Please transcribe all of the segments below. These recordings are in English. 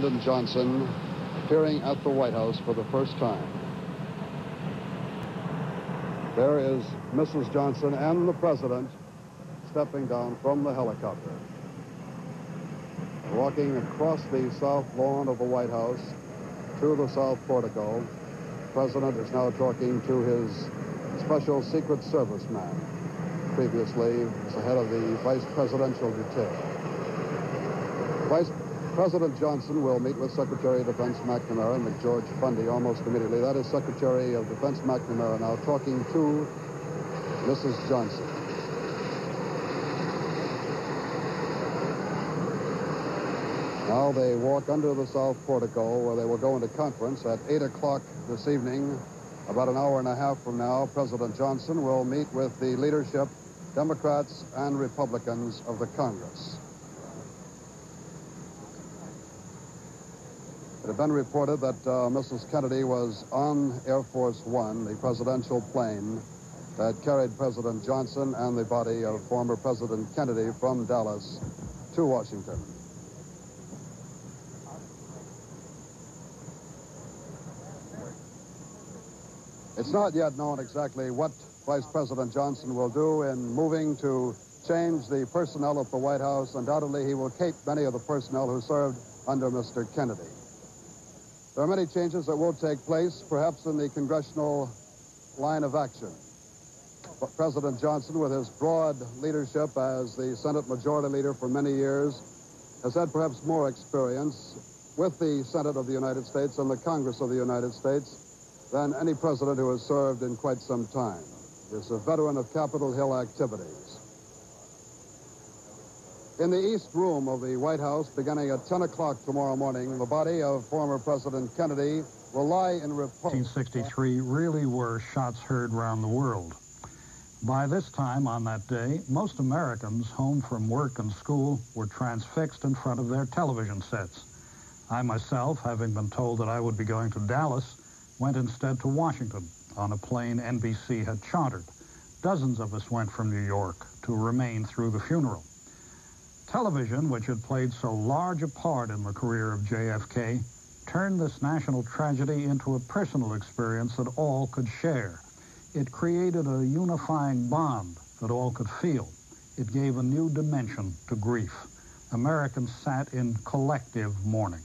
Lyndon Johnson appearing at the White House for the first time. There is Mrs. Johnson and the President stepping down from the helicopter. Walking across the south lawn of the White House to the south portico, the President is now talking to his special Secret Service man. Previously, as the head of the Vice Presidential detail. Vice President Johnson will meet with Secretary of Defense McNamara and McGeorge Bundy almost immediately. That is Secretary of Defense McNamara now talking to Mrs. Johnson. Now they walk under the south portico where they will go into conference at 8 o'clock this evening. About an hour and a half from now, President Johnson will meet with the leadership, Democrats and Republicans of the Congress. It had been reported that Mrs. Kennedy was on Air Force One, the presidential plane that carried President Johnson and the body of former President Kennedy from Dallas to Washington. It's not yet known exactly what Vice President Johnson will do in moving to change the personnel at the White House. Undoubtedly, he will keep many of the personnel who served under Mr. Kennedy. There are many changes that will take place, perhaps in the congressional line of action. But President Johnson, with his broad leadership as the Senate Majority Leader for many years, has had perhaps more experience with the Senate of the United States and the Congress of the United States than any president who has served in quite some time. He is a veteran of Capitol Hill activities. In the East Room of the White House, beginning at 10 o'clock tomorrow morning, the body of former President Kennedy will lie in repose. 1963 really were shots heard around the world. By this time on that day, most Americans home from work and school were transfixed in front of their television sets. I myself, having been told that I would be going to Dallas, went instead to Washington on a plane NBC had chartered. Dozens of us went from New York to remain through the funeral. Television, which had played so large a part in the career of JFK, turned this national tragedy into a personal experience that all could share. It created a unifying bond that all could feel. It gave a new dimension to grief. Americans sat in collective mourning.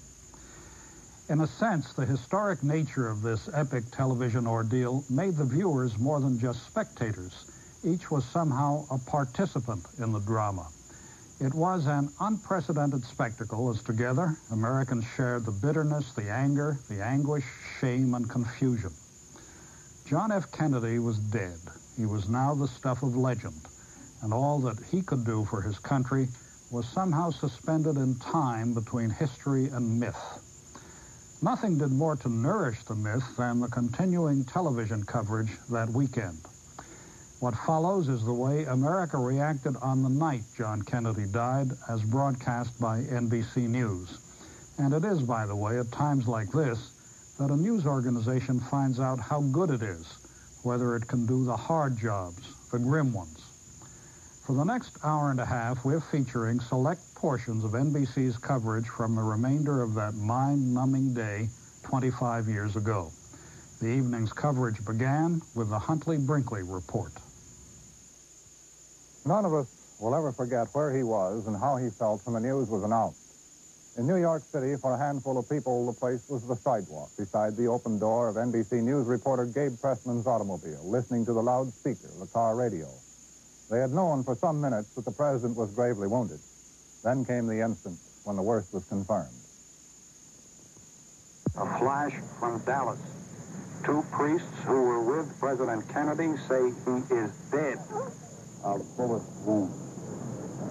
In a sense, the historic nature of this epic television ordeal made the viewers more than just spectators. Each was somehow a participant in the drama. It was an unprecedented spectacle as together Americans shared the bitterness, the anger, the anguish, shame, and confusion. John F. Kennedy was dead. He was now the stuff of legend, and all that he could do for his country was somehow suspended in time between history and myth. Nothing did more to nourish the myth than the continuing television coverage that weekend. What follows is the way America reacted on the night John Kennedy died, as broadcast by NBC News. And it is, by the way, at times like this, that a news organization finds out how good it is, whether it can do the hard jobs, the grim ones. For the next hour and a half, we're featuring select portions of NBC's coverage from the remainder of that mind-numbing day 25 years ago. The evening's coverage began with the Huntley-Brinkley Report. None of us will ever forget where he was and how he felt when the news was announced. In New York City, for a handful of people, the place was the sidewalk beside the open door of NBC News reporter Gabe Pressman's automobile, listening to the loudspeaker of the car radio. They had known for some minutes that the president was gravely wounded. Then came the instant when the worst was confirmed. A flash from Dallas. Two priests who were with President Kennedy say he is dead. A bullet wound.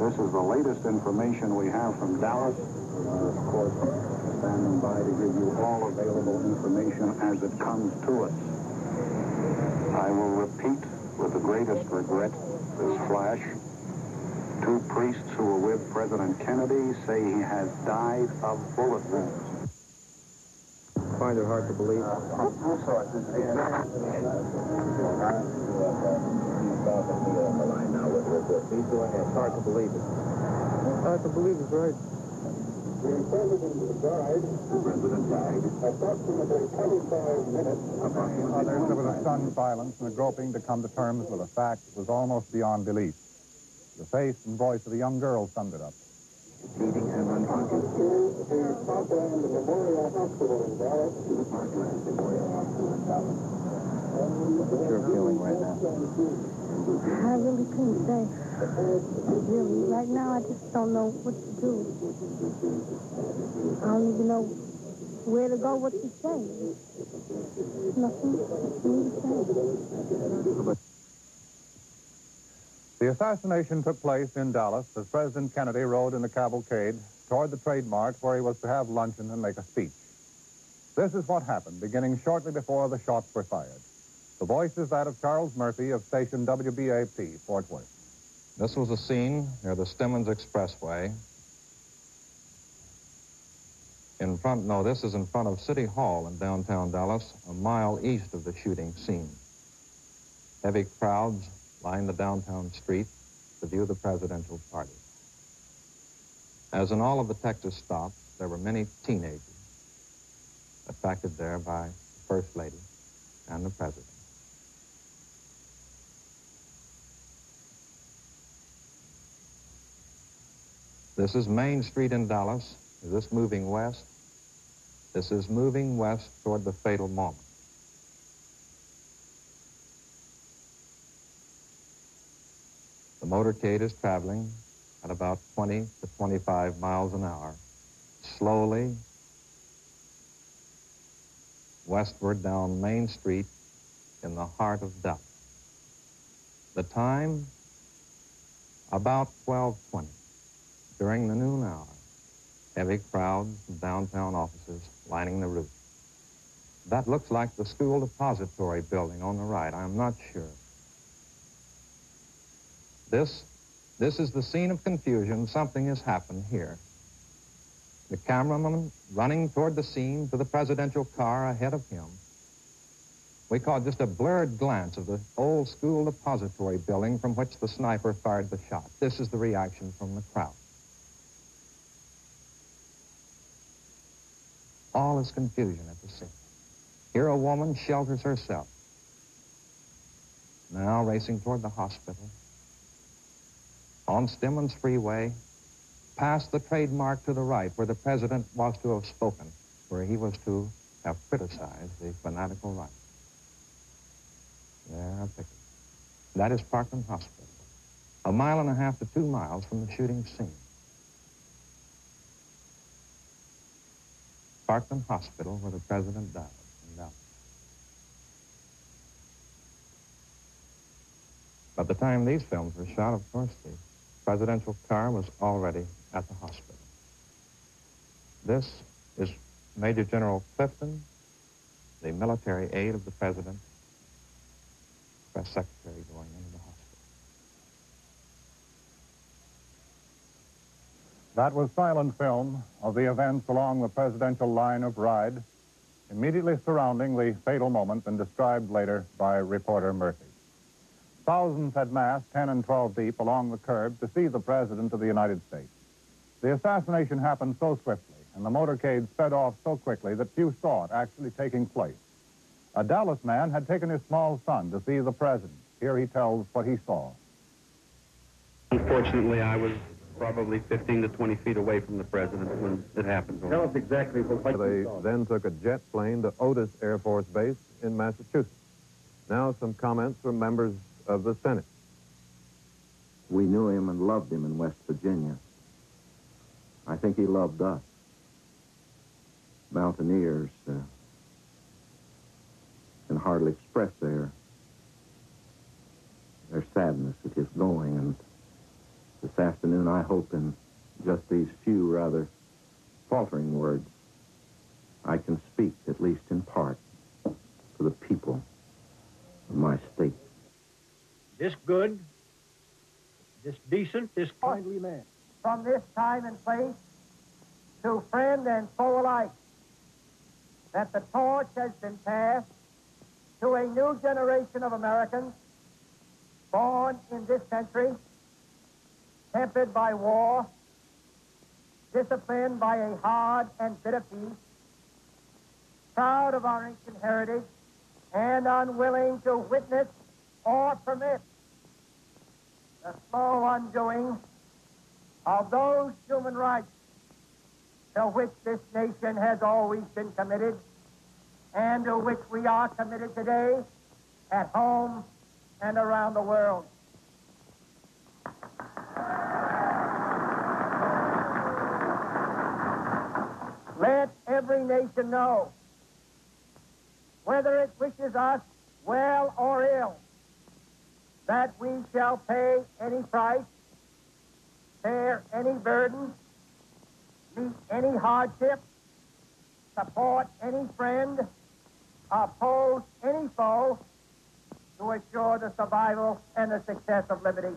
This is the latest information we have from Dallas. We are, of course, standing by to give you all available information as it comes to us. I will repeat with the greatest regret this flash. Two priests who were with President Kennedy say he has died of bullet wounds. Find it hard to believe. Please go ahead. It's hard to believe it. Hard to believe is right. President died. Approximately 25 minutes. Others, there was a stunned silence and a groping to come to terms with a fact that was almost beyond belief. The face and voice of a young girl summed it up. Bleeding and unconscious. The Parkland Memorial Hospital in Dallas. The Parkland Memorial Hospital in Dallas. What's your feeling right now? I really couldn't say. Really, right now I just don't know what to do. I don't even know where to go, what to say. Nothing to say. The assassination took place in Dallas as President Kennedy rode in the cavalcade toward the Trade Mart where he was to have luncheon and make a speech. This is what happened, beginning shortly before the shots were fired. The voice is that of Charles Murphy of station WBAP, Fort Worth. This was a scene near the Stemmons Expressway. This is in front of City Hall in downtown Dallas, a mile east of the shooting scene. Heavy crowds line the downtown street to view the presidential party. As in all of the Texas stops, there were many teenagers attracted there by the First Lady and the President. This is Main Street in Dallas. Is this moving west? This is moving west toward the fatal moment. The motorcade is traveling at about 20 to 25 miles an hour, slowly westward down Main Street in the heart of Dallas. The time, about 12:20. During the noon hour, heavy crowds of downtown offices lining the route. That looks like the school depository building on the right. I'm not sure. This is the scene of confusion. Something has happened here. The cameraman running toward the scene to the presidential car ahead of him. We caught just a blurred glance of the old school depository building from which the sniper fired the shot. This is the reaction from the crowd. All is confusion at the scene. Here a woman shelters herself. Now racing toward the hospital. On Stemmons Freeway, past the Trade Mart to the right, where the president was to have spoken, where he was to have criticized the fanatical right. There, I pick it. That is Parkland Hospital, 1.5 miles to 2 miles from the shooting scene. Parkland Hospital, where the president died in Dallas. By the time these films were shot, of course, the presidential car was already at the hospital. This is Major General Clifton, the military aide of the president, press secretary going into the hospital. That was silent film of the events along the presidential line of ride, immediately surrounding the fatal moment and described later by reporter Murphy. Thousands had massed 10 and 12 deep along the curb to see the President of the United States. The assassination happened so swiftly, and the motorcade sped off so quickly that few saw it actually taking place. A Dallas man had taken his small son to see the President. Here he tells what he saw. Unfortunately, I was probably 15 to 20 feet away from the President when it happened. Tell us exactly what you saw. They then took a jet plane to Otis Air Force Base in Massachusetts. Now some comments from members of the Senate. We knew him and loved him in West Virginia. I think he loved us. Mountaineers can hardly express their sadness at his going. And this afternoon, I hope in just these few rather faltering words, I can speak, at least in part, for the people of my state. This good, this decent, this kindly man. From this time and place, to friend and foe alike, that the torch has been passed to a new generation of Americans born in this century, tempered by war, disciplined by a hard and bitter peace, proud of our ancient heritage, and unwilling to witness or permit the slow undoing of those human rights to which this nation has always been committed and to which we are committed today at home and around the world. Let every nation know, whether it wishes us well or ill, that we shall pay any price, bear any burden, meet any hardship, support any friend, oppose any foe to assure the survival and the success of liberty.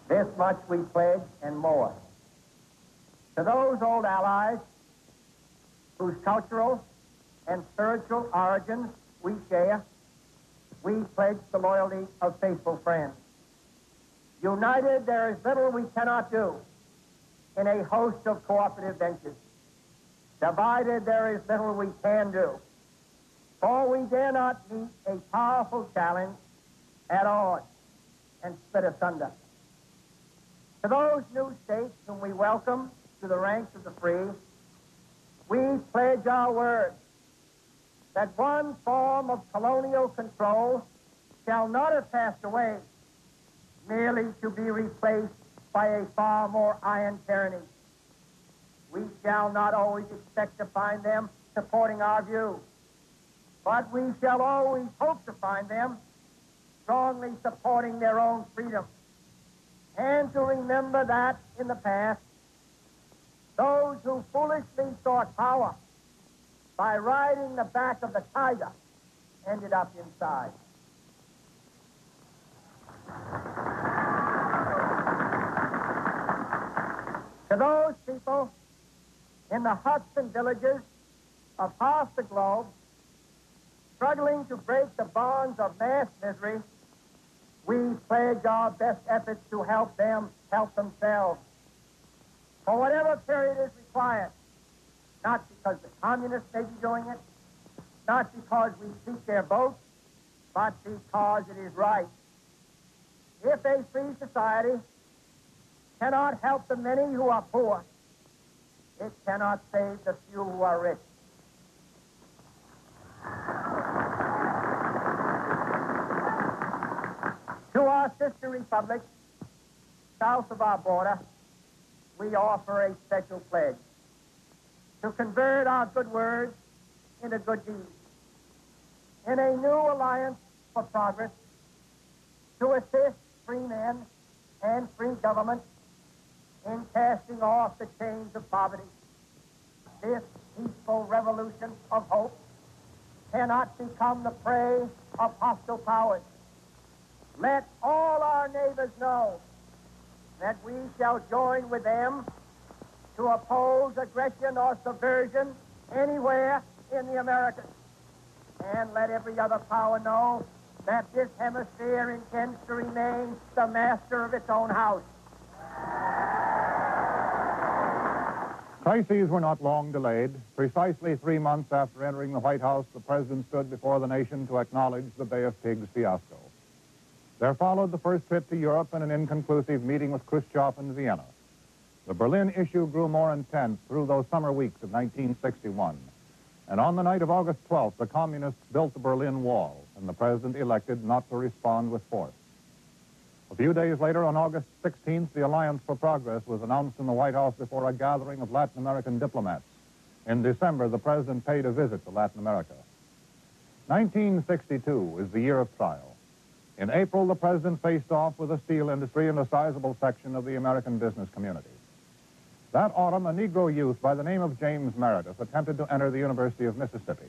This much we pledge and more. To those old allies whose cultural and spiritual origins we share, we pledge the loyalty of faithful friends. United, there is little we cannot do in a host of cooperative ventures. Divided, there is little we can do, for we dare not meet a powerful challenge at odds and split asunder. To those new states whom we welcome to the ranks of the free, we pledge our word that one form of colonial control shall not have passed away, merely to be replaced by a far more iron tyranny. We shall not always expect to find them supporting our view, but we shall always hope to find them strongly supporting their own freedom, and to remember that in the past, those who foolishly sought power by riding the back of the tiger ended up inside. To those people in the huts and villages of half the globe struggling to break the bonds of mass misery, we pledge our best efforts to help them help themselves for whatever period is required, not because the communists may be doing it, not because we seek their votes, but because it is right. If a free society cannot help the many who are poor, it cannot save the few who are rich. To our sister republics south of our border, we offer a special pledge to convert our good words into good deeds. In a new alliance for progress, to assist free men and free government in casting off the chains of poverty. This peaceful revolution of hope cannot become the prey of hostile powers. Let all our neighbors know that we shall join with them to oppose aggression or subversion anywhere in the Americas. And let every other power know that this hemisphere intends to remain the master of its own house. Crises were not long delayed. Precisely 3 months after entering the White House, the president stood before the nation to acknowledge the Bay of Pigs fiasco. There followed the first trip to Europe and an inconclusive meeting with Khrushchev in Vienna. The Berlin issue grew more intense through those summer weeks of 1961. And on the night of August 12th, the communists built the Berlin Wall, and the president elected not to respond with force. A few days later, on August 16th, the Alliance for Progress was announced in the White House before a gathering of Latin American diplomats. In December, the president paid a visit to Latin America. 1962 is the year of trial. In April, the president faced off with the steel industry and a sizable section of the American business community. That autumn, a Negro youth by the name of James Meredith attempted to enter the University of Mississippi,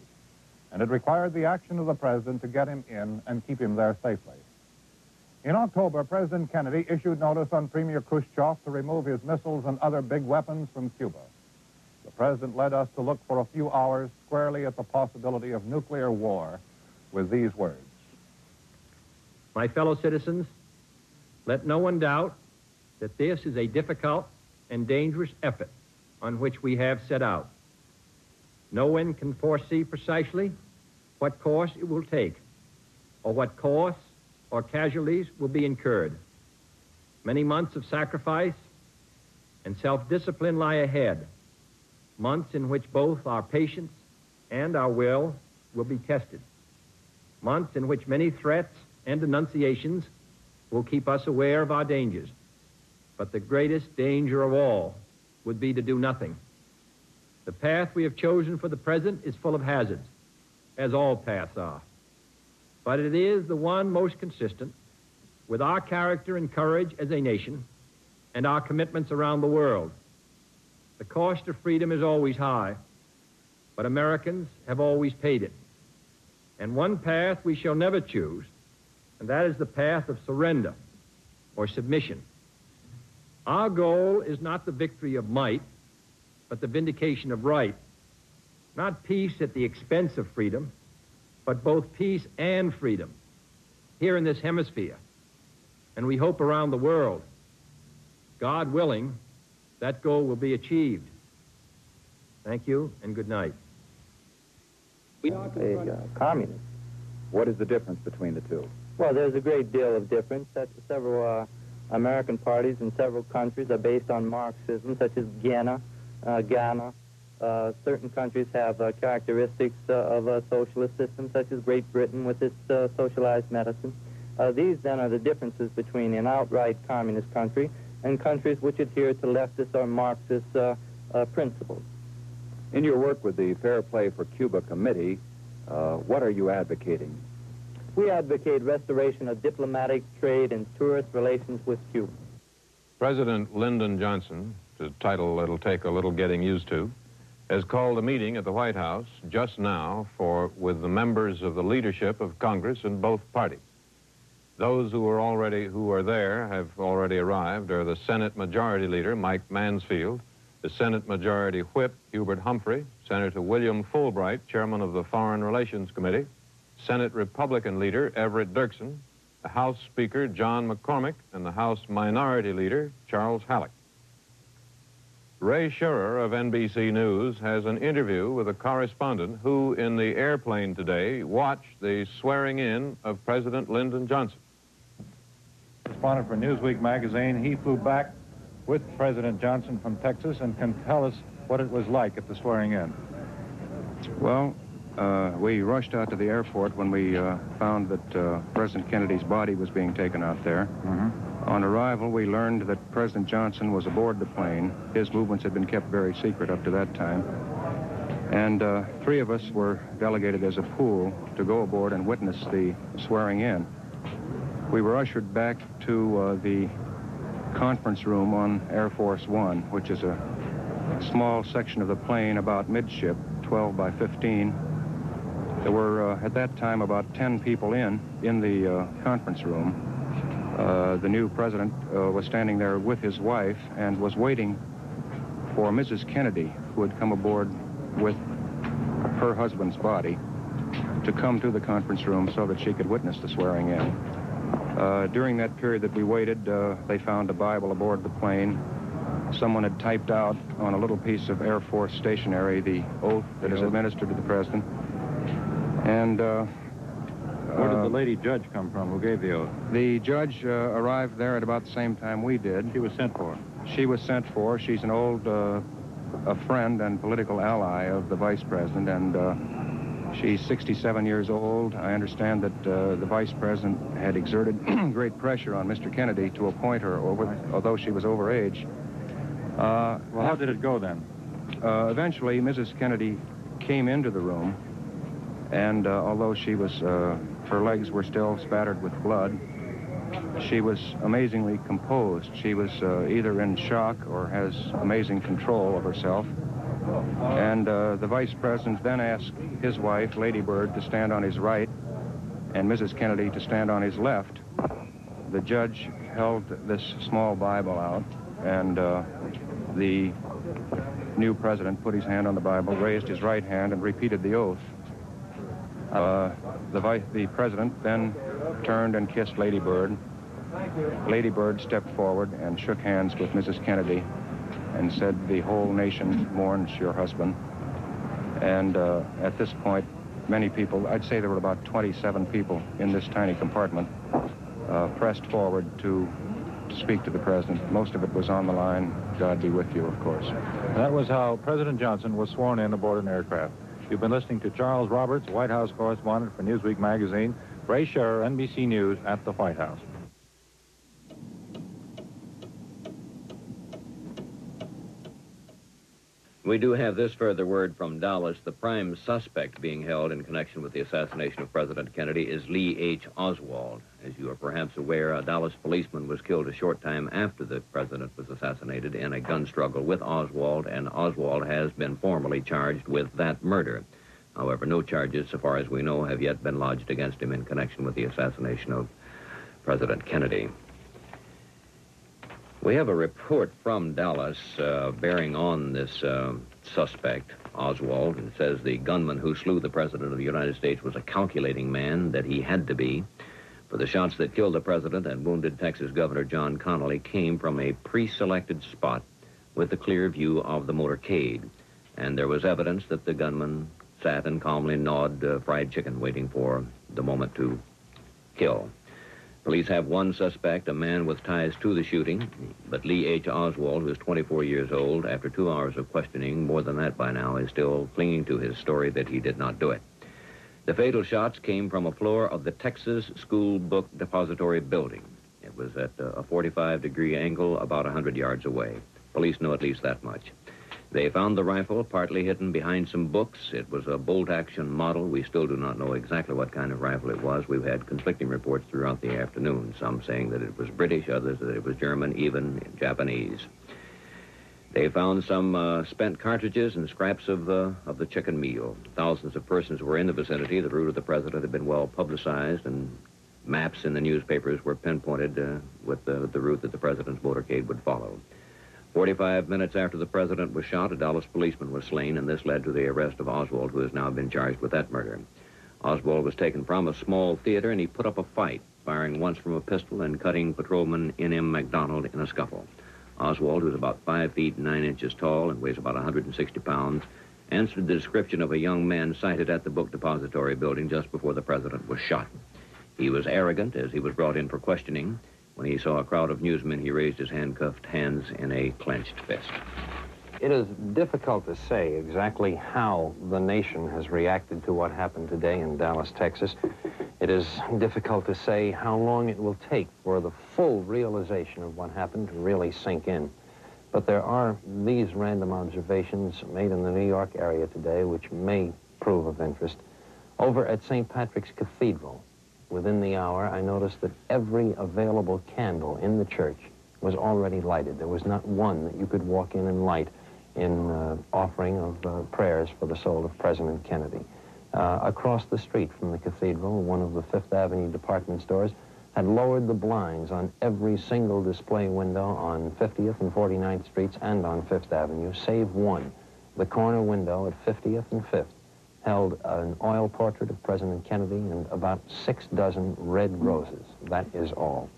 and it required the action of the president to get him in and keep him there safely. In October, President Kennedy issued notice on Premier Khrushchev to remove his missiles and other big weapons from Cuba. The president led us to look for a few hours squarely at the possibility of nuclear war with these words. My fellow citizens, Let no one doubt that this is a difficult and dangerous effort on which we have set out. No one can foresee precisely what course it will take, or what costs or casualties will be incurred. Many months of sacrifice and self-discipline lie ahead, months in which both our patience and our will be tested, months in which many threats and denunciations will keep us aware of our dangers. But the greatest danger of all would be to do nothing. The path we have chosen for the present is full of hazards, as all paths are. But it is the one most consistent with our character and courage as a nation and our commitments around the world. The cost of freedom is always high, but Americans have always paid it. And one path we shall never choose, and that is the path of surrender or submission. Our goal is not the victory of might, but the vindication of right. Not peace at the expense of freedom, but both peace and freedom here in this hemisphere, and we hope around the world. God willing, that goal will be achieved. Thank you, and good night. Communist. What is the difference between the two? Well, there's a great deal of difference. Several American parties in several countries are based on Marxism, such as Ghana. Certain countries have characteristics of a socialist system, such as Great Britain with its socialized medicine. These, then, are the differences between an outright communist country and countries which adhere to leftist or Marxist principles. In your work with the Fair Play for Cuba Committee, what are you advocating? We advocate restoration of diplomatic, trade, and tourist relations with Cuba. President Lyndon Johnson, a title it'll take a little getting used to, has called a meeting at the White House just now with the members of the leadership of Congress in both parties. Those who are there have already arrived are the Senate Majority Leader, Mike Mansfield, the Senate Majority Whip, Hubert Humphrey, Senator William Fulbright, Chairman of the Foreign Relations Committee, Senate Republican Leader Everett Dirksen, the House Speaker John McCormick, and the House Minority Leader Charles Halleck. Ray Scherer of NBC News has an interview with a correspondent who, in the airplane today, watched the swearing-in of President Lyndon Johnson. Correspondent for Newsweek magazine, he flew back with President Johnson from Texas and can tell us what it was like at the swearing-in. Well, we rushed out to the airport when we found that President Kennedy's body was being taken out there. On arrival, we learned that President Johnson was aboard the plane. His movements had been kept very secret up to that time. And 3 of us were delegated as a pool to go aboard and witness the swearing-in. We were ushered back to the conference room on Air Force One, which is a small section of the plane about midship, 12 by 15. There were, at that time, about 10 people in the conference room. The new president was standing there with his wife and was waiting for Mrs. Kennedy, who had come aboard with her husband's body, to come to the conference room so that she could witness the swearing-in. During that period that we waited, they found a Bible aboard the plane. Someone had typed out on a little piece of Air Force stationery the oath that is administered to the president. And where did the lady judge come from who gave the oath? The judge arrived there at about the same time we did. She was sent for? She was sent for. She's an old a friend and political ally of the vice president, and she's 67 years old. I understand that the vice president had exerted great pressure on Mr. Kennedy to appoint her, although she was over age. Well, how did it go then? Eventually, Mrs. Kennedy came into the room, and although she was, her legs were still spattered with blood, she was amazingly composed. She was either in shock or has amazing control of herself. And the vice president then asked his wife, Lady Bird, to stand on his right and Mrs. Kennedy to stand on his left. The judge held this small Bible out, and the new president put his hand on the Bible, raised his right hand, and repeated the oath. The president then turned and kissed Lady Bird, Lady Bird stepped forward and shook hands with Mrs. Kennedy and said, "The whole nation mourns your husband." And at this point, many people, I'd say there were about 27 people in this tiny compartment, pressed forward to speak to the president. Most of it was on the line, "God be with you," of course. That was how President Johnson was sworn in aboard an aircraft. You've been listening to Charles Roberts, White House correspondent for Newsweek magazine. Ray Scherer, NBC News at the White House. We do have this further word from Dallas. The prime suspect being held in connection with the assassination of President Kennedy is Lee H. Oswald. As you are perhaps aware, a Dallas policeman was killed a short time after the president was assassinated in a gun struggle with Oswald, and Oswald has been formally charged with that murder. However, no charges, so far as we know, have yet been lodged against him in connection with the assassination of President Kennedy. We have a report from Dallas bearing on this suspect, Oswald. It says the gunman who slew the President of the United States was a calculating man, that he had to be. For the shots that killed the President and wounded Texas Governor John Connally came from a pre-selected spot with a clear view of the motorcade. And there was evidence that the gunman sat and calmly gnawed fried chicken, waiting for the moment to kill. Police have one suspect, a man with ties to the shooting, but Lee H. Oswald, who is 24 years old, after 2 hours of questioning, more than that by now, is still clinging to his story that he did not do it. The fatal shots came from a floor of the Texas School Book Depository building. It was at a 45-degree angle about 100 yards away. Police know at least that much. They found the rifle partly hidden behind some books. It was a bolt-action model. We still do not know exactly what kind of rifle it was. We've had conflicting reports throughout the afternoon, some saying that it was British, others that it was German, even Japanese. They found some spent cartridges and scraps of the chicken meal. Thousands of persons were in the vicinity. The route of the president had been well publicized, and maps in the newspapers were pinpointed with the route that the president's motorcade would follow. 45 minutes after the president was shot, a Dallas policeman was slain, and this led to the arrest of Oswald, who has now been charged with that murder. Oswald was taken from a small theater, and he put up a fight, firing once from a pistol and cutting patrolman N.M. McDonald in a scuffle. Oswald, who's about 5 feet 9 inches tall and weighs about 160 pounds, answered the description of a young man sighted at the book depository building just before the president was shot. He was arrogant as he was brought in for questioning. When he saw a crowd of newsmen, he raised his handcuffed hands in a clenched fist. It is difficult to say exactly how the nation has reacted to what happened today in Dallas, Texas. It is difficult to say how long it will take for the full realization of what happened to really sink in. But there are these random observations made in the New York area today which may prove of interest. Over at St. Patrick's Cathedral, within the hour, I noticed that every available candle in the church was already lighted. There was not one that you could walk in and light in offering of prayers for the soul of President Kennedy. Across the street from the cathedral, one of the Fifth Avenue department stores had lowered the blinds on every single display window on 50th and 49th Streets and on Fifth Avenue, save one. The corner window at 50th and 5th held an oil portrait of President Kennedy and about 6 dozen red roses. That is all.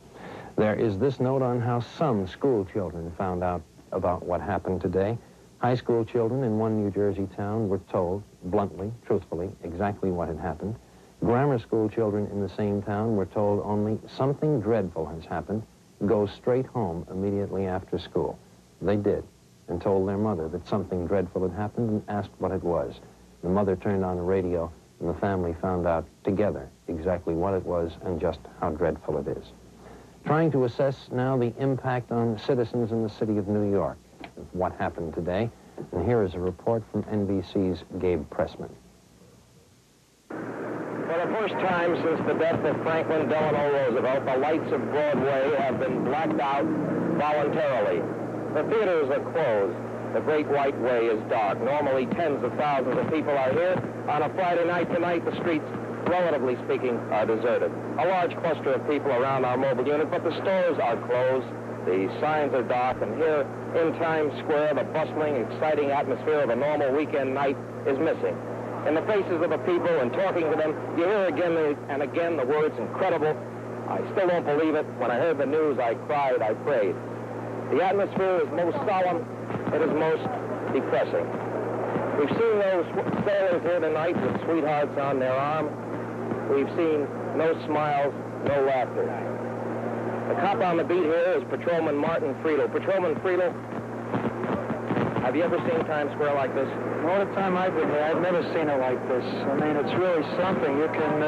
There is this note on how some school children found out about what happened today. High school children in one New Jersey town were told, bluntly, truthfully, exactly what had happened. Grammar school children in the same town were told only something dreadful has happened. Go straight home immediately after school. They did, and told their mother that something dreadful had happened and asked what it was. The mother turned on the radio, and the family found out together exactly what it was and just how dreadful it is. Trying to assess now the impact on citizens in the city of New York of what happened today. And here is a report from NBC's Gabe Pressman. For the first time since the death of Franklin Delano Roosevelt, the lights of Broadway have been blacked out voluntarily. The theaters are closed. The Great White Way is dark. Normally, tens of thousands of people are here. On a Friday night tonight, the streets, relatively speaking, are deserted. A large cluster of people around our mobile unit, but the stores are closed. The signs are dark, and here in Times Square, the bustling, exciting atmosphere of a normal weekend night is missing. In the faces of the people and talking to them, you hear again and again the words incredible, I still don't believe it. When I heard the news, I cried, I prayed. The atmosphere is most solemn. It is most depressing. We've seen those sailors here tonight with sweethearts on their arm. We've seen no smiles, no laughter. The cop on the beat here is Patrolman Martin Friedel. Patrolman Friedel, have you ever seen Times Square like this? All the time I've been here, I've never seen it like this. I mean, it's really something. You can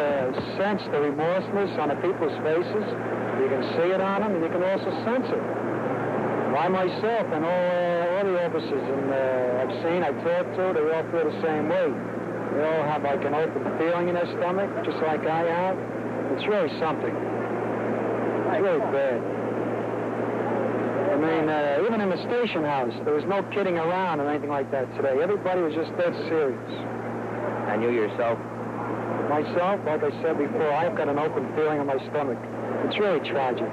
sense the remorseless on the people's faces. You can see it on them, and you can also sense it. I myself and all the officers I've seen, I've talked to, they all feel the same way. They all have like an open feeling in their stomach, just like I have. It's really something. It's really bad. I mean, even in the station house, there was no kidding around or anything like that today. Everybody was just dead serious. And you yourself? Myself, like I said before, I've got an open feeling in my stomach. It's really tragic.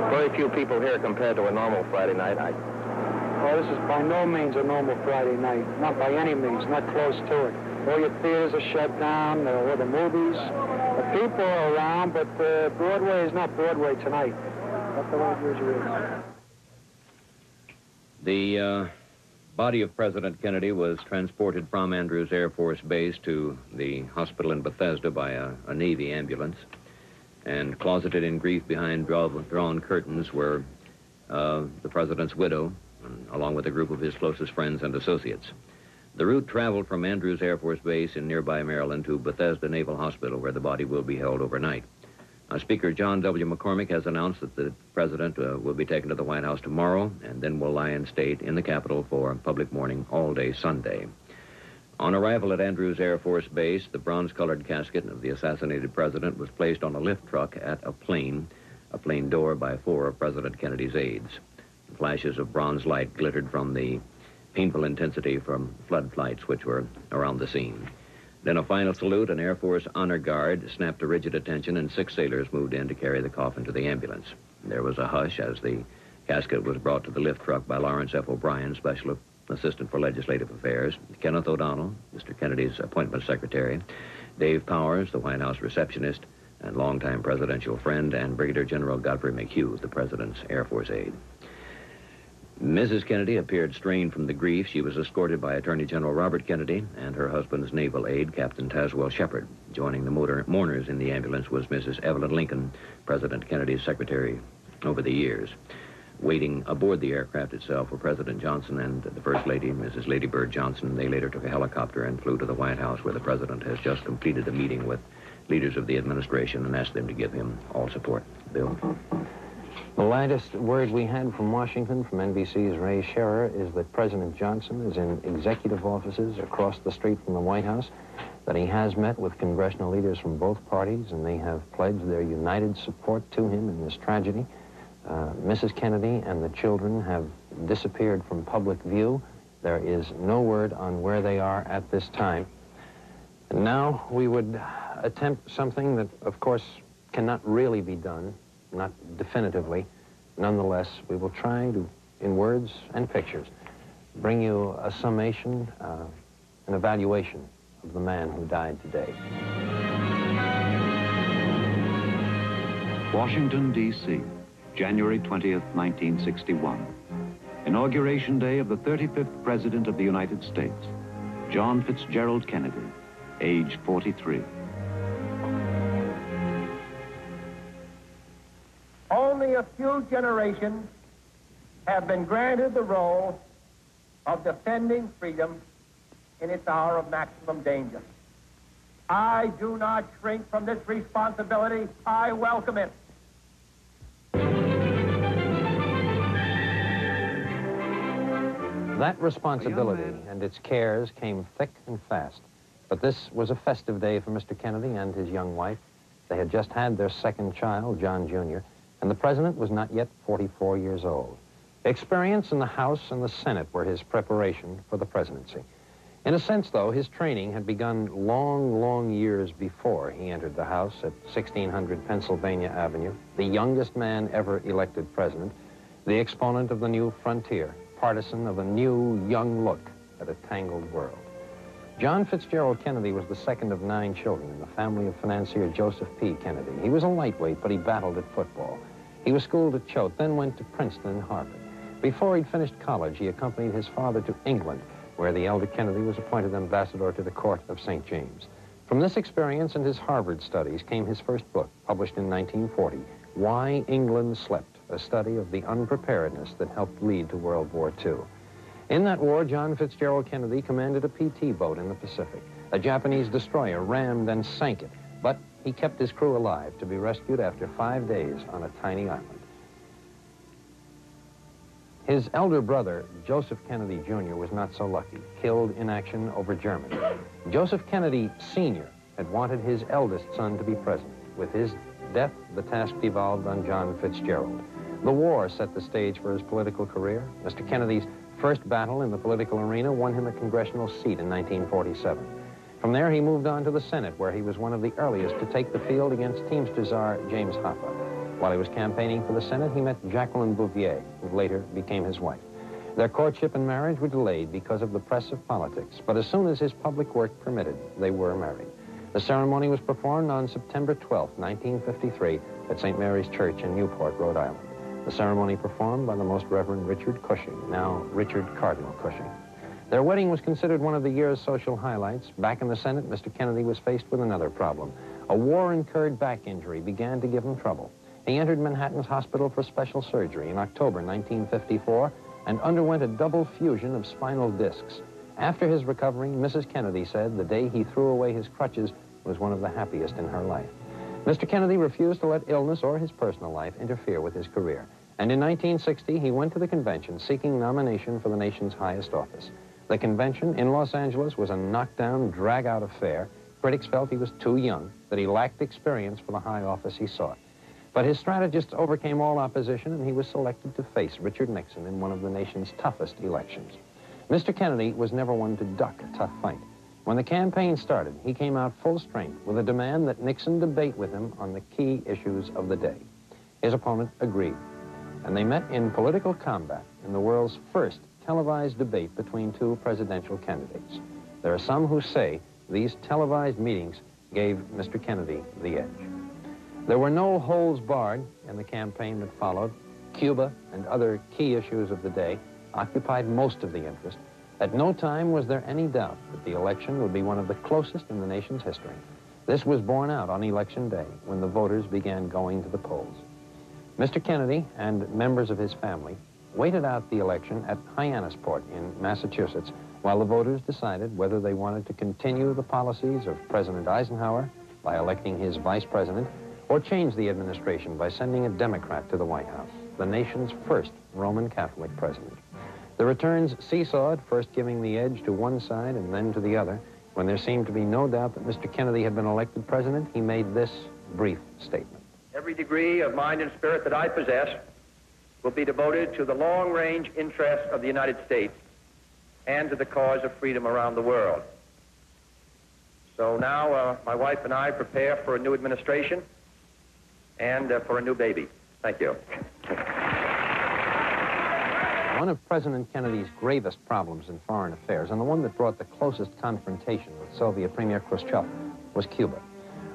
Very few people here compared to a normal Friday night. Oh, this is by no means a normal Friday night. Not by any means, not close to it. All your theaters are shut down, all the movies. The people are around, but Broadway is not Broadway tonight. Not the way it usually is. The body of President Kennedy was transported from Andrews Air Force Base to the hospital in Bethesda by a Navy ambulance. And closeted in grief behind drawn curtains were the president's widow, along with a group of his closest friends and associates. The route traveled from Andrews Air Force Base in nearby Maryland to Bethesda Naval Hospital, where the body will be held overnight. Speaker John W. McCormick has announced that the president will be taken to the White House tomorrow and then will lie in state in the Capitol for public mourning all day Sunday. On arrival at Andrews Air Force Base, the bronze-colored casket of the assassinated president was placed on a lift truck at a plane door by 4 of President Kennedy's aides. Flashes of bronze light glittered from the painful intensity from flood flights which were around the scene. Then a final salute, an Air Force honor guard snapped to rigid attention, and 6 sailors moved in to carry the coffin to the ambulance. There was a hush as the casket was brought to the lift truck by Lawrence F. O'Brien, Special Assistant for Legislative Affairs, Kenneth O'Donnell, Mr. Kennedy's appointment secretary, Dave Powers, the White House receptionist, and longtime presidential friend, and Brigadier General Godfrey McHugh, the president's Air Force aide. Mrs. Kennedy appeared strained from the grief. She was escorted by Attorney General Robert Kennedy and her husband's naval aide, Captain Tazewell Shepard. Joining the mourners in the ambulance was Mrs. Evelyn Lincoln, President Kennedy's secretary over the years. Waiting aboard the aircraft itself were President Johnson and the First Lady, Mrs. Lady Bird Johnson. They later took a helicopter and flew to the White House, where the president has just completed a meeting with leaders of the administration and asked them to give him all support. Bill? The latest word we had from Washington, from NBC's Ray Scherer, is that President Johnson is in executive offices across the street from the White House, that he has met with congressional leaders from both parties, and they have pledged their united support to him in this tragedy. Mrs. Kennedy and the children have disappeared from public view. There is no word on where they are at this time. And now we would attempt something that, of course, cannot really be done, not definitively. Nonetheless, we will try to, in words and pictures, bring you a summation, an evaluation of the man who died today. Washington, D.C., January 20th, 1961. Inauguration day of the 35th President of the United States, John Fitzgerald Kennedy, age 43. Only a few generations have been granted the role of defending freedom in its hour of maximum danger. I do not shrink from this responsibility. I welcome it. That responsibility and its cares came thick and fast. But this was a festive day for Mr. Kennedy and his young wife. They had just had their second child, John Jr., and the president was not yet 44 years old. Experience in the House and the Senate were his preparation for the presidency. In a sense, though, his training had begun long, long years before he entered the House at 1600 Pennsylvania Avenue, the youngest man ever elected president, the exponent of the new frontier, partisan of a new, young look at a tangled world. John Fitzgerald Kennedy was the second of 9 children in the family of financier Joseph P. Kennedy. He was a lightweight, but he battled at football. He was schooled at Choate, then went to Princeton and Harvard. Before he'd finished college, he accompanied his father to England, where the elder Kennedy was appointed ambassador to the court of St. James. From this experience and his Harvard studies came his first book, published in 1940, Why England Slept, a study of the unpreparedness that helped lead to World War II. In that war, John Fitzgerald Kennedy commanded a PT boat in the Pacific. A Japanese destroyer rammed and sank it, but he kept his crew alive to be rescued after 5 days on a tiny island. His elder brother, Joseph Kennedy Jr., was not so lucky, killed in action over Germany. Joseph Kennedy Sr. had wanted his eldest son to be president. With his death, the task devolved on John Fitzgerald. The war set the stage for his political career. Mr. Kennedy's first battle in the political arena won him a congressional seat in 1947. From there, he moved on to the Senate, where he was one of the earliest to take the field against Teamster czar James Hoffa. While he was campaigning for the Senate, he met Jacqueline Bouvier, who later became his wife. Their courtship and marriage were delayed because of the press of politics, but as soon as his public work permitted, they were married. The ceremony was performed on September 12, 1953, at St. Mary's Church in Newport, Rhode Island. The ceremony performed by the Most Reverend Richard Cushing, now Richard Cardinal Cushing. Their wedding was considered one of the year's social highlights. Back in the Senate, Mr. Kennedy was faced with another problem. A war-incurred back injury began to give him trouble. He entered Manhattan's Hospital for Special Surgery in October 1954 and underwent a double fusion of spinal discs. After his recovery, Mrs. Kennedy said the day he threw away his crutches was one of the happiest in her life. Mr. Kennedy refused to let illness or his personal life interfere with his career. And in 1960, he went to the convention seeking nomination for the nation's highest office. The convention in Los Angeles was a knockdown, drag-out affair. Critics felt he was too young, that he lacked experience for the high office he sought. But his strategists overcame all opposition, and he was selected to face Richard Nixon in one of the nation's toughest elections. Mr. Kennedy was never one to duck a tough fight. When the campaign started, he came out full strength with a demand that Nixon debate with him on the key issues of the day. His opponent agreed, and they met in political combat in the world's first televised debate between 2 presidential candidates. There are some who say these televised meetings gave Mr. Kennedy the edge. There were no holds barred in the campaign that followed. Cuba and other key issues of the day occupied most of the interest. At no time was there any doubt that the election would be one of the closest in the nation's history. This was borne out on Election Day, when the voters began going to the polls. Mr. Kennedy and members of his family waited out the election at Hyannisport in Massachusetts while the voters decided whether they wanted to continue the policies of President Eisenhower by electing his vice president or change the administration by sending a Democrat to the White House, the nation's first Roman Catholic president. The returns seesawed, first giving the edge to one side and then to the other. When there seemed to be no doubt that Mr. Kennedy had been elected president, he made this brief statement. Every degree of mind and spirit that I possess will be devoted to the long-range interests of the United States and to the cause of freedom around the world. So now my wife and I prepare for a new administration and for a new baby. Thank you. One of President Kennedy's gravest problems in foreign affairs, and the one that brought the closest confrontation with Soviet Premier Khrushchev, was Cuba.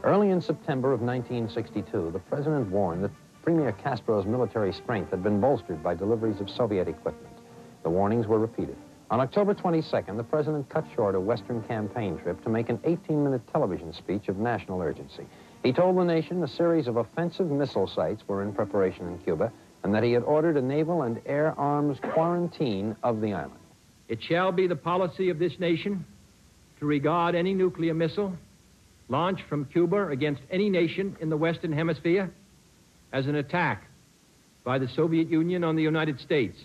Early in September of 1962, the president warned that Premier Castro's military strength had been bolstered by deliveries of Soviet equipment. The warnings were repeated. On October 22nd, the president cut short a Western campaign trip to make an 18-minute television speech of national urgency. He told the nation a series of offensive missile sites were in preparation in Cuba, and that he had ordered a naval and air arms quarantine of the island. It shall be the policy of this nation to regard any nuclear missile launched from Cuba against any nation in the Western Hemisphere as an attack by the Soviet Union on the United States,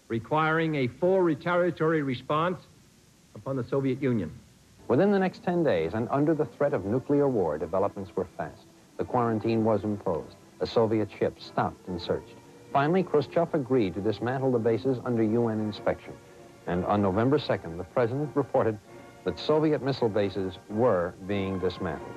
requiring a full retaliatory response upon the Soviet Union. Within the next 10 days, and under the threat of nuclear war, developments were fast. The quarantine was imposed. A Soviet ship stopped and searched. Finally, Khrushchev agreed to dismantle the bases under UN inspection. And on November 2nd, the president reported that Soviet missile bases were being dismantled.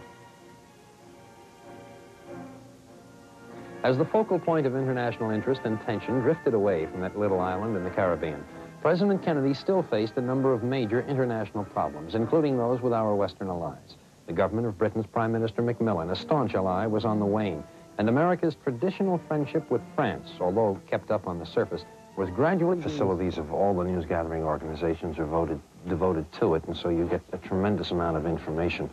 As the focal point of international interest and tension drifted away from that little island in the Caribbean, President Kennedy still faced a number of major international problems, including those with our Western allies. The government of Britain's Prime Minister Macmillan, a staunch ally, was on the wane, and America's traditional friendship with France, although kept up on the surface, was gradually... Facilities of all the news-gathering organizations are devoted to it, and so you get a tremendous amount of information.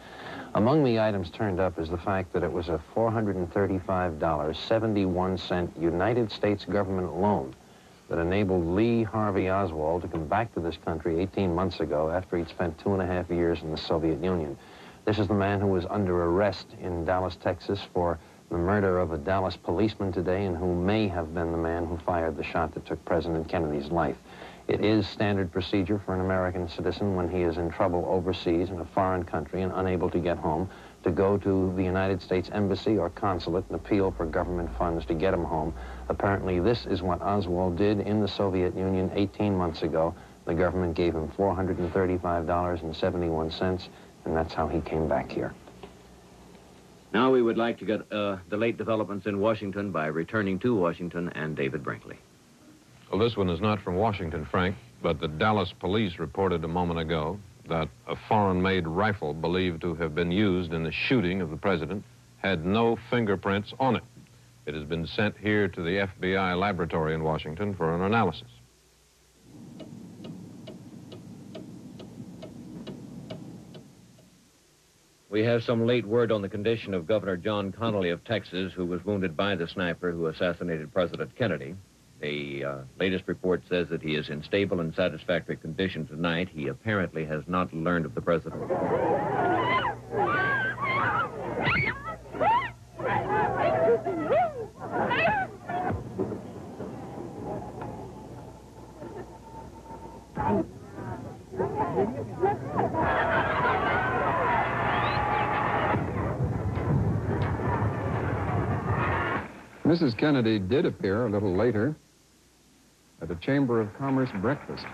Among the items turned up is the fact that it was a $435.71 United States government loan that enabled Lee Harvey Oswald to come back to this country 18 months ago after he'd spent 2.5 years in the Soviet Union. This is the man who was under arrest in Dallas, Texas for the murder of a Dallas policeman today and who may have been the man who fired the shot that took President Kennedy's life. It is standard procedure for an American citizen when he is in trouble overseas in a foreign country and unable to get home to go to the United States Embassy or consulate and appeal for government funds to get him home. Apparently, this is what Oswald did in the Soviet Union 18 months ago. The government gave him $435.71, and that's how he came back here. Now we would like to get the late developments in Washington by returning to Washington and David Brinkley. Well, this one is not from Washington, Frank, but the Dallas police reported a moment ago that a foreign-made rifle believed to have been used in the shooting of the president had no fingerprints on it. It has been sent here to the FBI laboratory in Washington for an analysis. We have some late word on the condition of Governor John Connally of Texas, who was wounded by the sniper who assassinated President Kennedy. The latest report says that he is in stable and satisfactory condition tonight. He apparently has not learned of the president. Mrs. Kennedy did appear a little later at a Chamber of Commerce breakfast,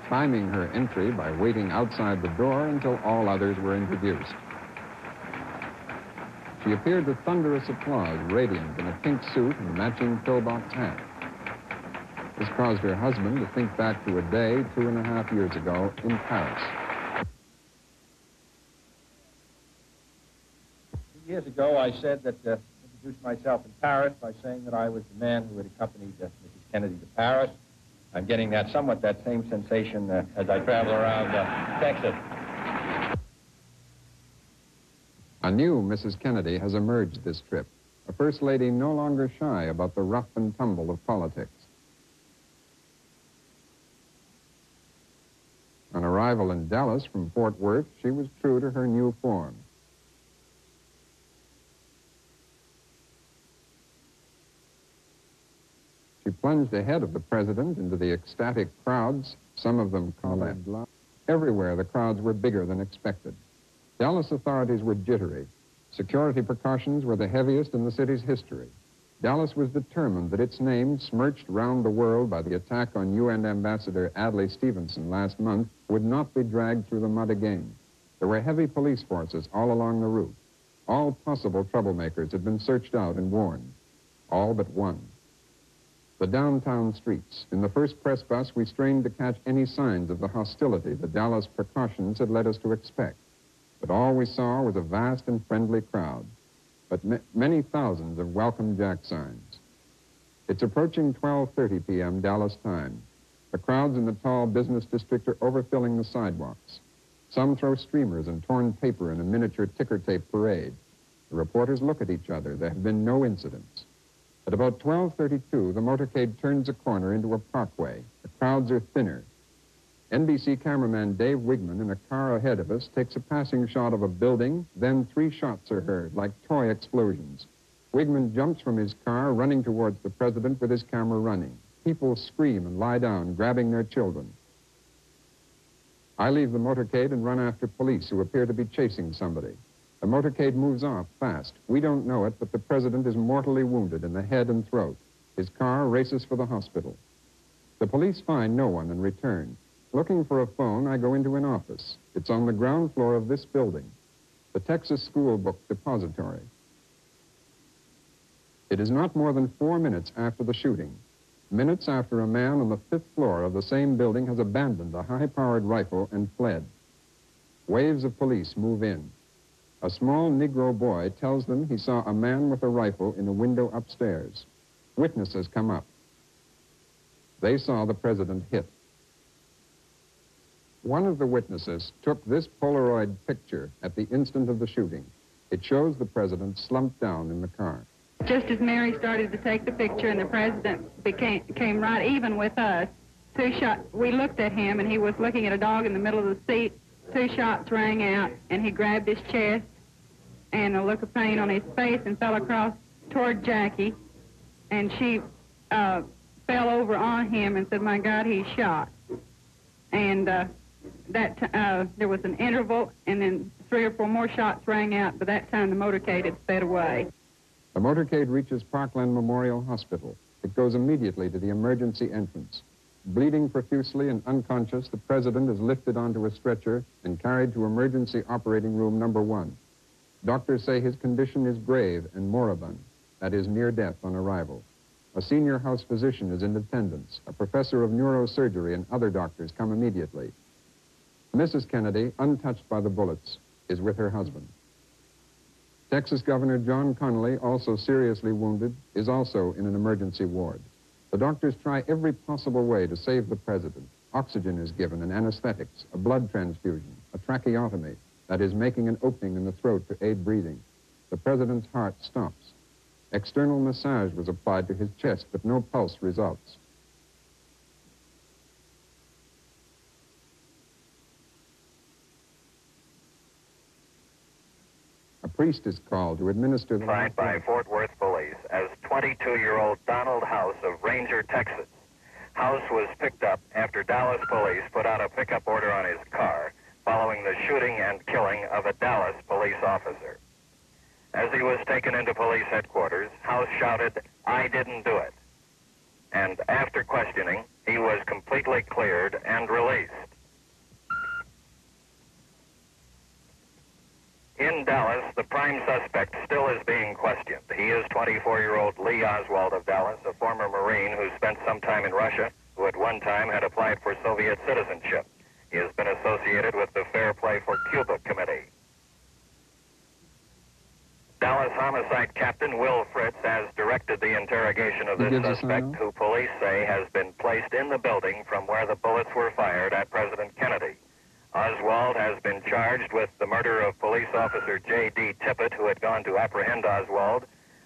timing her entry by waiting outside the door until all others were introduced. She appeared with thunderous applause, radiant in a pink suit and matching pillbox hat. This caused her husband to think back to a day 2.5 years ago in Paris. 2 years ago, I said that introduced myself in Paris by saying that I was the man who had accompanied Mrs. Kennedy to Paris. I'm getting somewhat that same sensation as I travel around Texas. A new Mrs. Kennedy has emerged this trip, a first lady no longer shy about the rough and tumble of politics. On arrival in Dallas from Fort Worth, she was true to her new form. She plunged ahead of the president into the ecstatic crowds, some of them colored. Everywhere the crowds were bigger than expected. Dallas authorities were jittery. Security precautions were the heaviest in the city's history. Dallas was determined that its name, smirched round the world by the attack on UN Ambassador Adlai Stevenson last month, would not be dragged through the mud again. There were heavy police forces all along the route. All possible troublemakers had been searched out and warned. All but one. The downtown streets. In the first press bus, we strained to catch any signs of the hostility the Dallas precautions had led us to expect. But all we saw was a vast and friendly crowd, but many thousands of welcome jack signs. It's approaching 12:30 p.m. Dallas time. The crowds in the tall business district are overfilling the sidewalks. Some throw streamers and torn paper in a miniature ticker tape parade. The reporters look at each other. There have been no incidents. At about 12:32, the motorcade turns a corner into a parkway. The crowds are thinner. NBC cameraman Dave Wigman, in a car ahead of us, takes a passing shot of a building, then 3 shots are heard, like toy explosions. Wigman jumps from his car, running towards the president with his camera running. People scream and lie down, grabbing their children. I leave the motorcade and run after police who appear to be chasing somebody. The motorcade moves off fast. We don't know it, but the president is mortally wounded in the head and throat. His car races for the hospital. The police find no one and return. Looking for a phone, I go into an office. It's on the ground floor of this building, the Texas School Book Depository. It is not more than 4 minutes after the shooting. minutes after a man on the 5th floor of the same building has abandoned a high-powered rifle and fled. Waves of police move in. A small Negro boy tells them he saw a man with a rifle in a window upstairs. Witnesses come up. They saw the president hit. One of the witnesses took this Polaroid picture at the instant of the shooting. It shows the president slumped down in the car. Just as Mary started to take the picture and the president came right even with us, we looked at him and he was looking at a dog in the middle of the seat. 2 shots rang out and he grabbed his chest and a look of pain on his face and fell across toward Jackie, and she fell over on him and said, "My God, he's shot." And there was an interval, and then 3 or 4 more shots rang out. By that time, the motorcade had sped away. The motorcade reaches Parkland Memorial Hospital. It goes immediately to the emergency entrance. Bleeding profusely and unconscious, the president is lifted onto a stretcher and carried to emergency operating room number 1. Doctors say his condition is grave and moribund, that is, near death on arrival. A senior house physician is in attendance. A professor of neurosurgery and other doctors come immediately. Mrs. Kennedy, untouched by the bullets, is with her husband. Texas Governor John Connally, also seriously wounded, is also in an emergency ward. The doctors try every possible way to save the president. Oxygen is given and anesthetics, a blood transfusion, a tracheotomy, that is, making an opening in the throat to aid breathing. The president's heart stops. External massage was applied to his chest, but no pulse results. A priest is called to administer the... Signed by Fort Worth Police as 22-year-old Donald House of Ranger, Texas. House was picked up after Dallas police put out a pickup order on his car following the shooting and killing of a Dallas police officer. As he was taken into police headquarters, House shouted, "I didn't do it." And after questioning, he was completely cleared and released. In Dallas, the prime suspect still is being questioned. He is 24-year-old Lee Oswald of Dallas, a former Marine who spent some time in Russia, who at one time had applied for Soviet citizenship. He has been associated with the Fair Play for Cuba Committee. Dallas homicide captain Will Fritz has directed the interrogation of this suspect, who police say has been placed in the building from where the bullets were fired at President Kennedy. Oswald has been charged with the murder of police officer J.D. Tippett, who had gone to apprehend Oswald,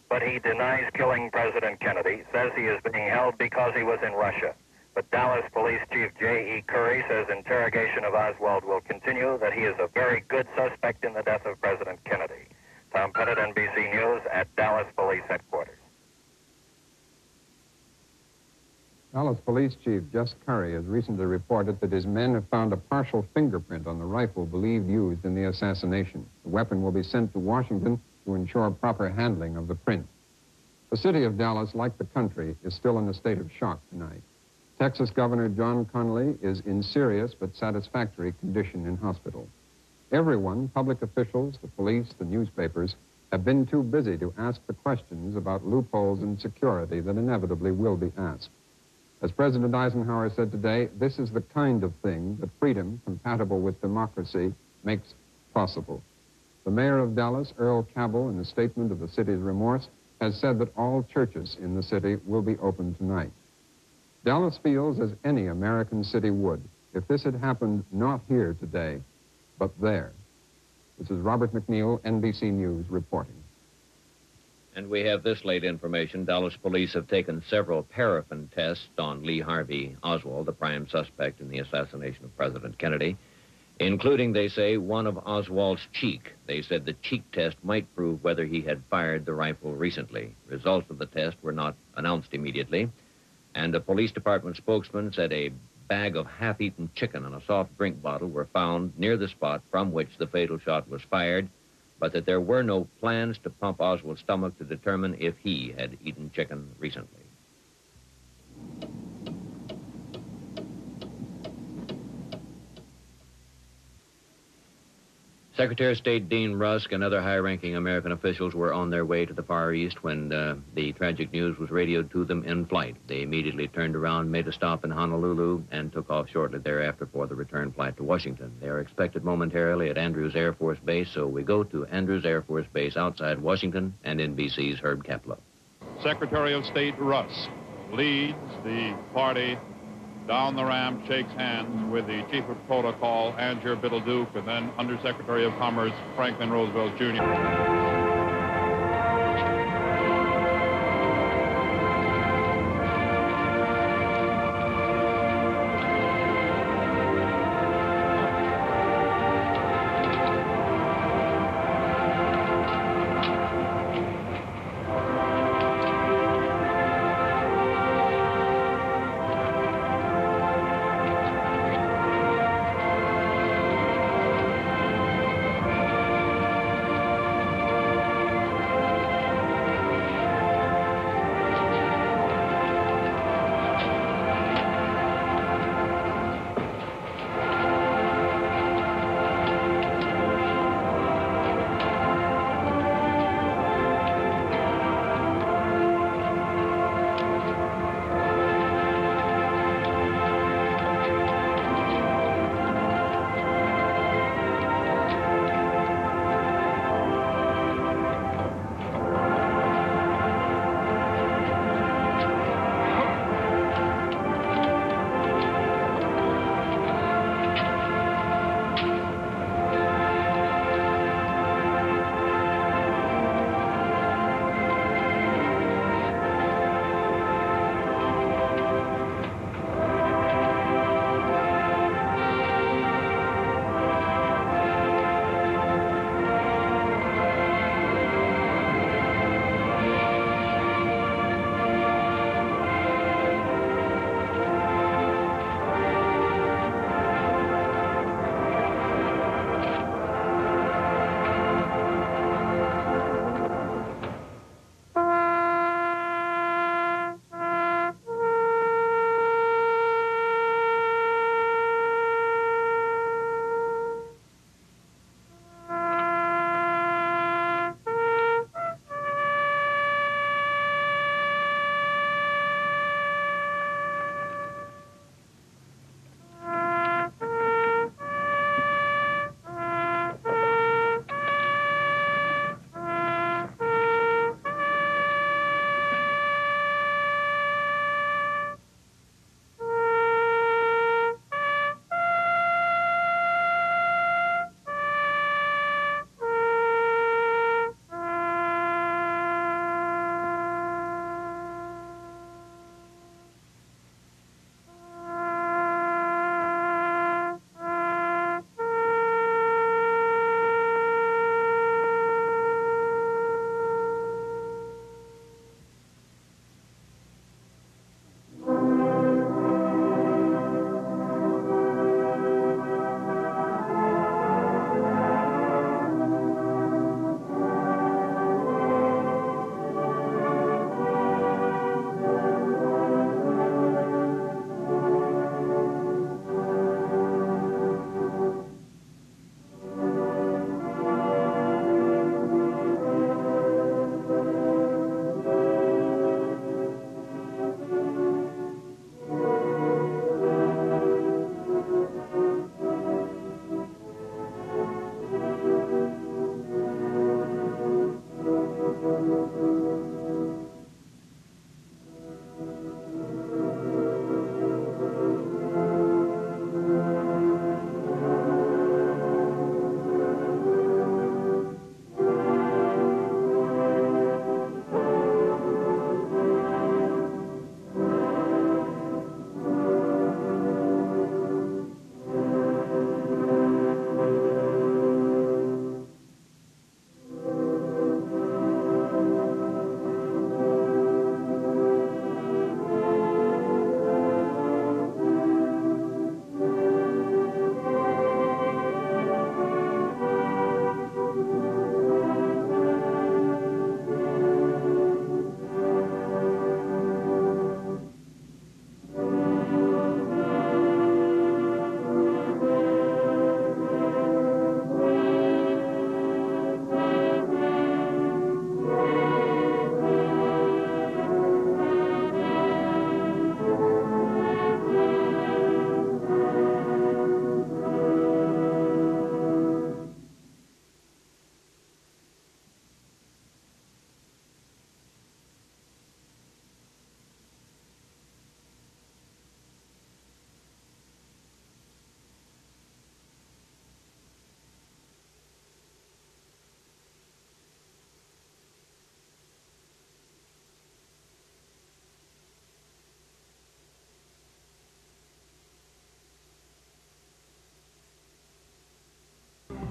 but he denies killing President Kennedy, says he is being held because he was in Russia. But Dallas Police Chief J.E. Curry says interrogation of Oswald will continue, that he is a very good suspect in the death of President Kennedy. Tom Pettit, NBC News, at Dallas Police Headquarters. Dallas Police Chief Just Curry has recently reported that his men have found a partial fingerprint on the rifle believed used in the assassination. The weapon will be sent to Washington to ensure proper handling of the print. The city of Dallas, like the country, is still in a state of shock tonight. Texas Governor John Connally is in serious but satisfactory condition in hospital. Everyone, public officials, the police, the newspapers, have been too busy to ask the questions about loopholes in security that inevitably will be asked. As President Eisenhower said today, this is the kind of thing that freedom, compatible with democracy, makes possible. The mayor of Dallas, Earl Cabell, in a statement of the city's remorse, has said that all churches in the city will be open tonight. Dallas feels as any American city would if this had happened not here today, but there. This is Robert McNeil, NBC News, reporting. And we have this late information. Dallas police have taken several paraffin tests on Lee Harvey Oswald, the prime suspect in the assassination of President Kennedy, including, they say, one of Oswald's cheek. They said the cheek test might prove whether he had fired the rifle recently. Results of the test were not announced immediately, and a police department spokesman said a bag of half-eaten chicken and a soft drink bottle were found near the spot from which the fatal shot was fired, but that there were no plans to pump Oswald's stomach to determine if he had eaten chicken recently. Secretary of State Dean Rusk and other high-ranking American officials were on their way to the Far East when the tragic news was radioed to them in flight. They immediately turned around, made a stop in Honolulu, and took off shortly thereafter for the return flight to Washington. They are expected momentarily at Andrews Air Force Base, so we go to Andrews Air Force Base outside Washington and NBC's Herb Kaplow. Secretary of State Rusk leads the party down the ramp, shakes hands with the Chief of Protocol, Angier Biddle-Duke, and then Undersecretary of Commerce, Franklin Roosevelt, Jr.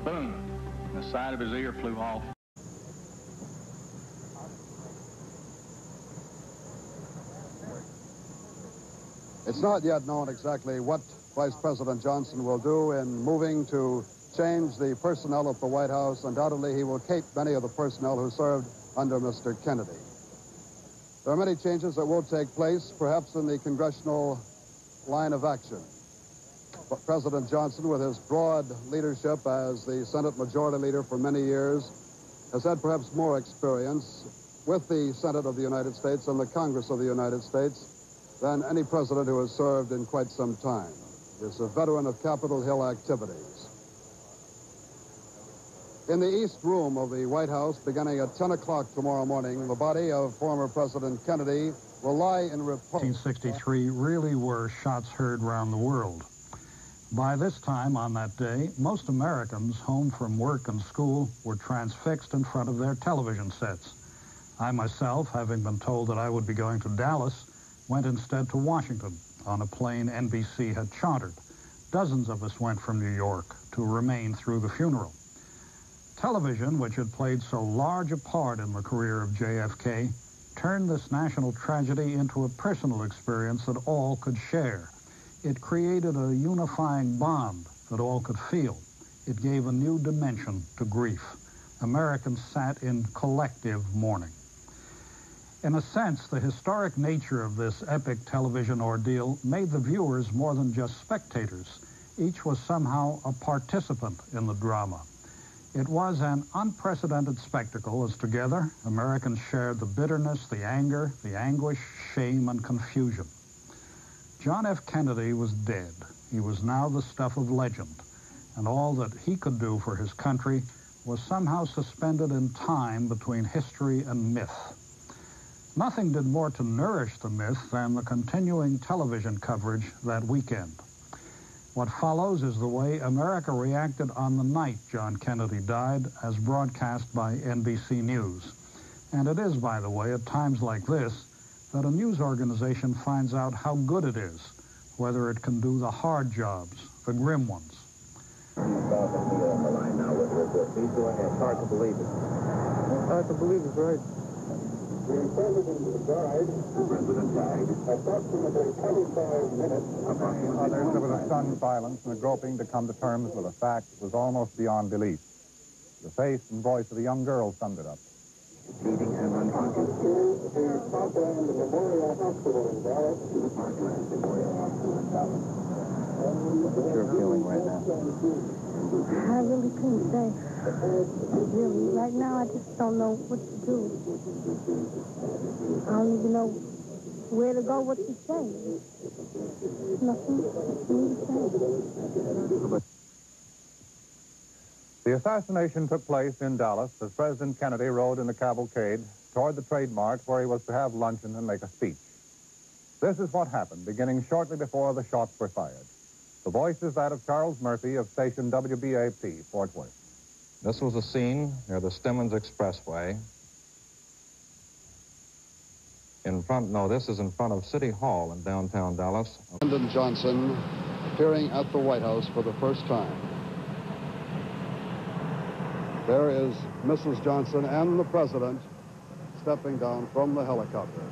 Boom. The side of his ear flew off. It's not yet known exactly what Vice President Johnson will do in moving to change the personnel at the White House. Undoubtedly, he will keep many of the personnel who served under Mr. Kennedy. There are many changes that will take place, perhaps in the congressional line of action. But President Johnson, with his broad leadership as the Senate Majority Leader for many years, has had perhaps more experience with the Senate of the United States and the Congress of the United States than any president who has served in quite some time. He is a veteran of Capitol Hill activities. In the East Room of the White House, beginning at 10 o'clock tomorrow morning, the body of former President Kennedy will lie in repose. 1963 really were shots heard around the world. By this time on that day, most Americans home from work and school were transfixed in front of their television sets. I myself, having been told that I would be going to Dallas, went instead to Washington on a plane NBC had chartered. Dozens of us went from New York to remain through the funeral. Television, which had played so large a part in the career of JFK, turned this national tragedy into a personal experience that all could share. It created a unifying bond that all could feel. It gave a new dimension to grief. Americans sat in collective mourning. In a sense, the historic nature of this epic television ordeal made the viewers more than just spectators. Each was somehow a participant in the drama. It was an unprecedented spectacle as together Americans shared the bitterness, the anger, the anguish, shame, and confusion. John F. Kennedy was dead. He was now the stuff of legend, and all that he could do for his country was somehow suspended in time between history and myth. Nothing did more to nourish the myth than the continuing television coverage that weekend. What follows is the way America reacted on the night John Kennedy died, as broadcast by NBC News. And it is, by the way, at times like this, that a news organization finds out how good it is, whether it can do the hard jobs, the grim ones. Please go ahead. It's hard to believe it. It's hard to believe it, right? The President died. The President died. Approximately 25 minutes. Others, there was a stunned silence and a groping to come to terms with a fact that was almost beyond belief. The face and voice of a young girl summed it up. Bleeding and unconscious. The Papa and the Memorial Hospital in Dallas. Memorial Hospital in Dallas. What's your feeling right now? I really couldn't say. Really, right now I just don't know what to do. I don't even know where to go, what to say. Nothing for me to say. The assassination took place in Dallas as President Kennedy rode in the cavalcade toward the Trade Mart where he was to have luncheon and make a speech. This is what happened, beginning shortly before the shots were fired. The voice is that of Charles Murphy of station WBAP, Fort Worth. This was a scene near the Stemmons Expressway. This is in front of City Hall in downtown Dallas. Lyndon Johnson appearing at the White House for the first time. There is Mrs. Johnson and the President stepping down from the helicopter.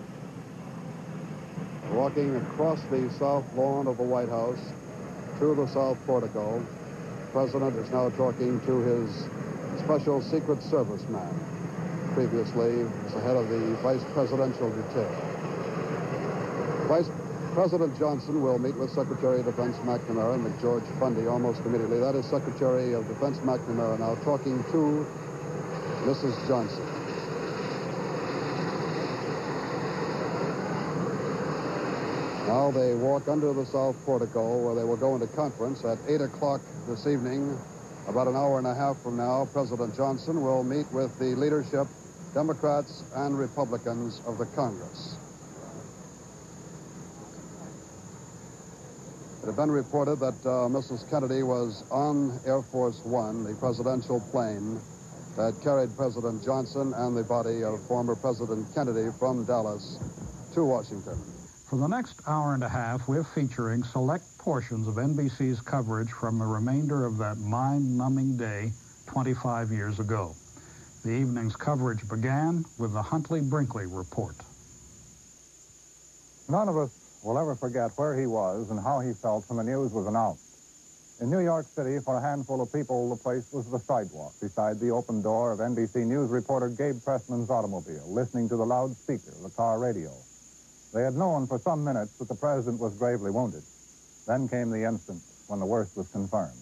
Walking across the south lawn of the White House to the south portico, the President is now talking to his special Secret Service man. Previously, was the head of the Vice Presidential Detail. Vice President Johnson will meet with Secretary of Defense McNamara and McGeorge Fundy almost immediately. That is Secretary of Defense McNamara now talking to Mrs. Johnson. Now they walk under the south portico where they will go into conference at 8 o'clock this evening. About an hour and a half from now, President Johnson will meet with the leadership, Democrats and Republicans of the Congress. It had been reported that Mrs. Kennedy was on Air Force One, the presidential plane that carried President Johnson and the body of former President Kennedy from Dallas to Washington. For the next hour and a half, we're featuring select portions of NBC's coverage from the remainder of that mind-numbing day 25 years ago. The evening's coverage began with the Huntley-Brinkley Report. None of us will ever forget where he was and how he felt when the news was announced. In New York City, for a handful of people, the place was the sidewalk beside the open door of NBC News reporter Gabe Pressman's automobile, listening to the loudspeaker of the car radio. They had known for some minutes that the president was gravely wounded. Then came the instant when the worst was confirmed.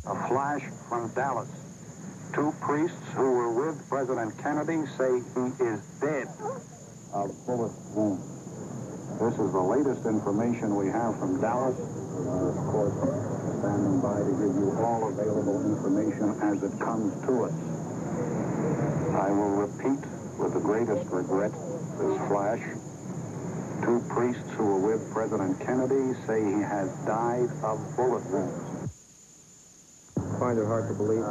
A flash from Dallas. 2 priests who were with President Kennedy say he is dead. A bullet wound. This is the latest information we have from Dallas. Of course, standing by to give you all available information as it comes to us. I will repeat with the greatest regret this flash. 2 priests who were with President Kennedy say he has died of bullet wounds. Find it hard to believe.